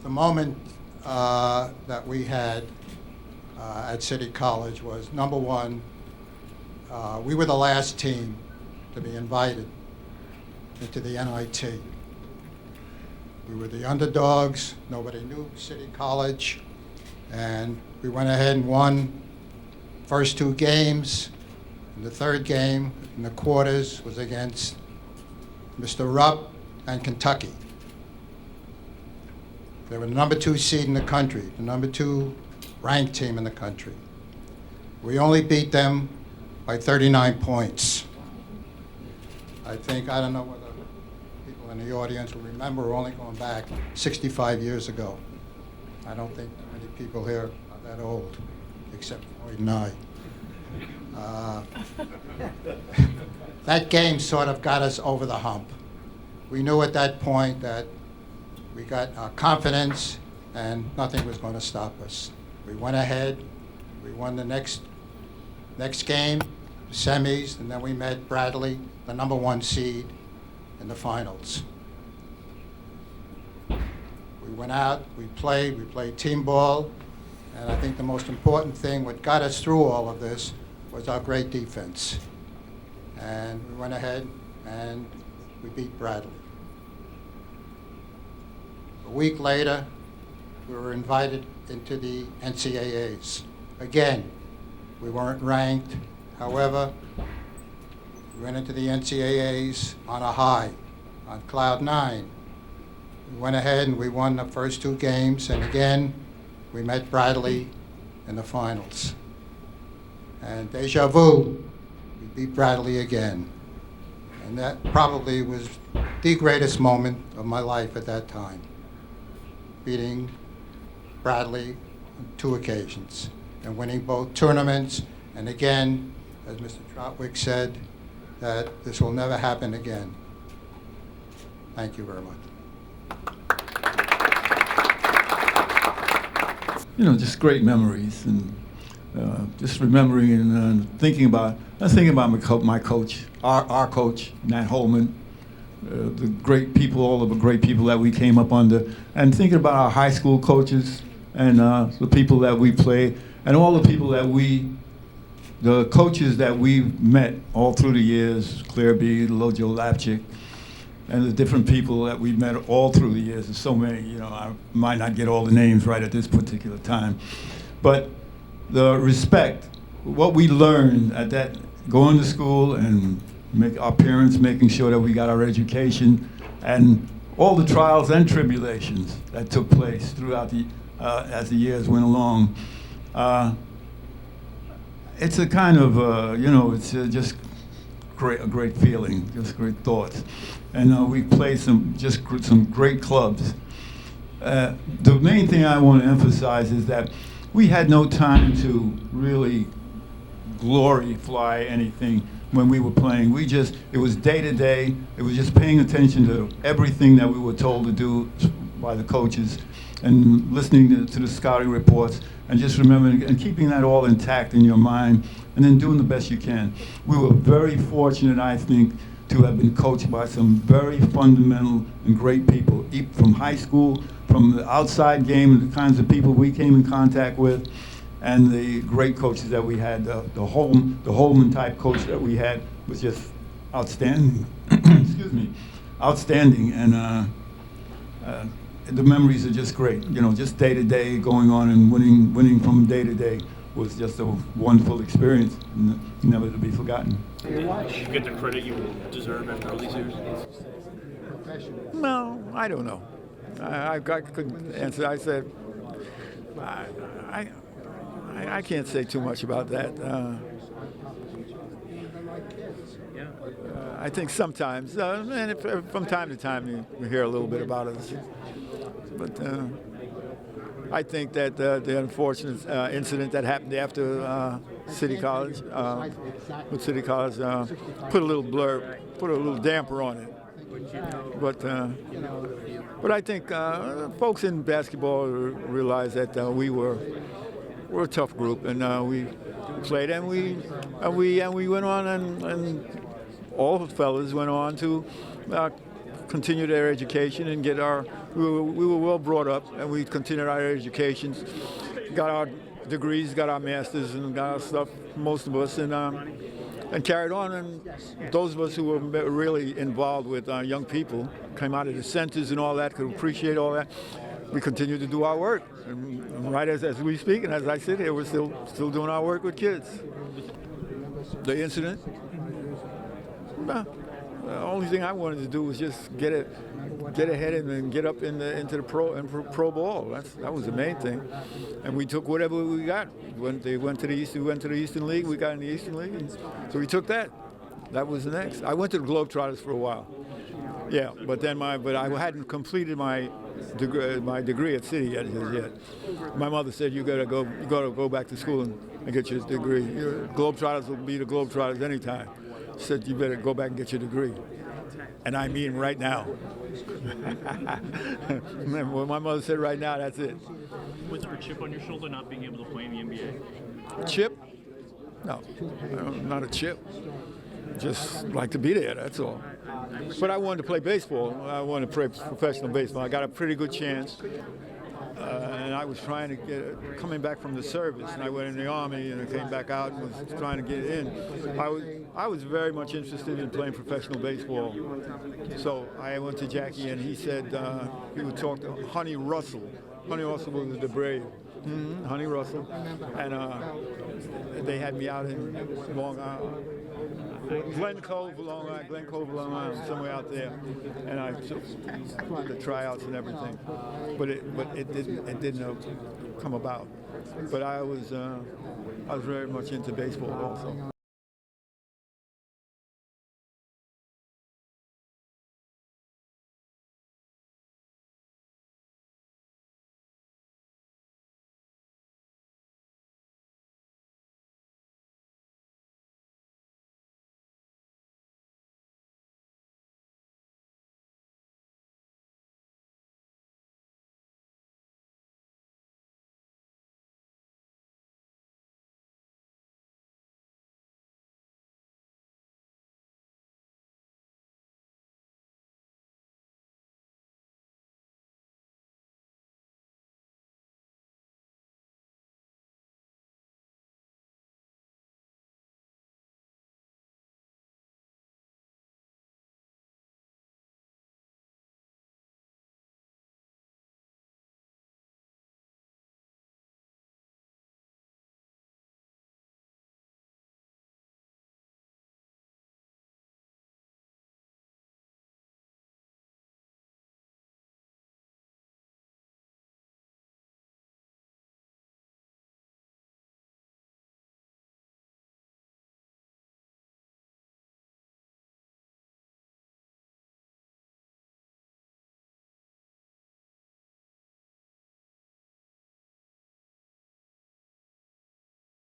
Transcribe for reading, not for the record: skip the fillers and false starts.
The moment that we had at City College was, number one, we were the last team to be invited into the NIT. We were the underdogs. Nobody knew City College. And we went ahead and won first two games. And the third game in the quarters was against Mr. Rupp and Kentucky. They were the number 2 seed in the country, the number 2 ranked team in the country. We only beat them by 39 points. I don't know whether people in the audience will remember, we're only going back 65 years ago. I don't think many people here are that old, except Floyd and I. That game sort of got us over the hump. We knew at that point that we got our confidence and nothing was going to stop us. We went ahead, we won the next game, semis, and then we met Bradley, the number 1 seed, in the finals. We went out, we played team ball, and I think the most important thing, what got us through all of this, was our great defense. And we went ahead and we beat Bradley. A week later, we were invited into the NCAAs. Again, we weren't ranked. However, we went into the NCAAs on a high, on cloud 9. We went ahead and we won the first 2 games, and again, we met Bradley in the finals. And deja vu, we beat Bradley again. And that probably was the greatest moment of my life at that time, beating Bradley on 2 occasions and winning both tournaments. And again, as Mr. Trotwick said, that this will never happen again. Thank you very much. Just great memories, and just remembering and thinking about my coach, our coach, Nat Holman, the great people, all of the great people that we came up under, and thinking about our high school coaches and the people that we played, and all the people the coaches that we've met all through the years, Claire B., Lojo Lapchick, and the different people that we've met all through the years. There's so many, I might not get all the names right at this particular time. But the respect, what we learned at that, going to school and our parents making sure that we got our education, and all the trials and tribulations that took place throughout as the years went along. It's a kind of, it's just a great feeling, just great thoughts. And we played some great clubs. The main thing I want to emphasize is that we had no time to really glorify anything when we were playing. It was day to day. It was just paying attention to everything that we were told to do by the coaches, and listening to the scouting reports, and just remembering and keeping that all intact in your mind, and then doing the best you can. We were very fortunate, I think, to have been coached by some very fundamental and great people, from high school, from the outside game, and the kinds of people we came in contact with, and the great coaches that we had. The Holman type coach that we had was just outstanding. Excuse me, outstanding, and the memories are just great. Just day to day going on and winning from day to day was just a wonderful experience, never to be forgotten. Did you get the credit you deserve after all these years? No, I don't know. I couldn't answer. I said, I can't say too much about that. I think sometimes, and from time to time, you hear a little bit about it. But I think that the unfortunate incident that happened after City College, with City College, put a little damper on it. But I think folks in basketball realize that we're a tough group, and we played, and we went on, and all the fellas went on to continue their education and get our. We were well brought up, and we continued our educations, got our degrees, got our masters, and got our stuff. Most of us, and carried on. And those of us who were really involved with young people, came out of the centers and all that, could appreciate all that. We continue to do our work. And right as we speak, and as I sit here, we're still doing our work with kids. The incident? Nah, the only thing I wanted to do was just get ahead and get up into the pro ball. That was the main thing. And we took whatever we got. When they went to the East, we went to the Eastern League. We got in the Eastern League, and so we took that. That was the next. I went to the Globetrotters for a while. Yeah, but I hadn't completed my degree at City yet. My mother said, you gotta go back to school and get your degree. Your Globetrotters will be the Globetrotters anytime. She said, you better go back and get your degree. And I mean right now. When my mother said right now, that's it. Was there a chip on your shoulder not being able to play in the NBA? Chip? No, not a chip. Just like to be there, that's all. But I wanted to play baseball. I wanted to play professional baseball. I got a pretty good chance. And I was trying to coming back from the service, and I went in the Army, and I came back out and was trying to get in. I was very much interested in playing professional baseball. So I went to Jackie, and he said he would talk to Honey Russell. Honey Russell was the Brave. Honey Russell. And they had me out in Long Island. Glen Cove, Long Island, somewhere out there, and I took the tryouts and everything, but it didn't come about. But I was very much into baseball also.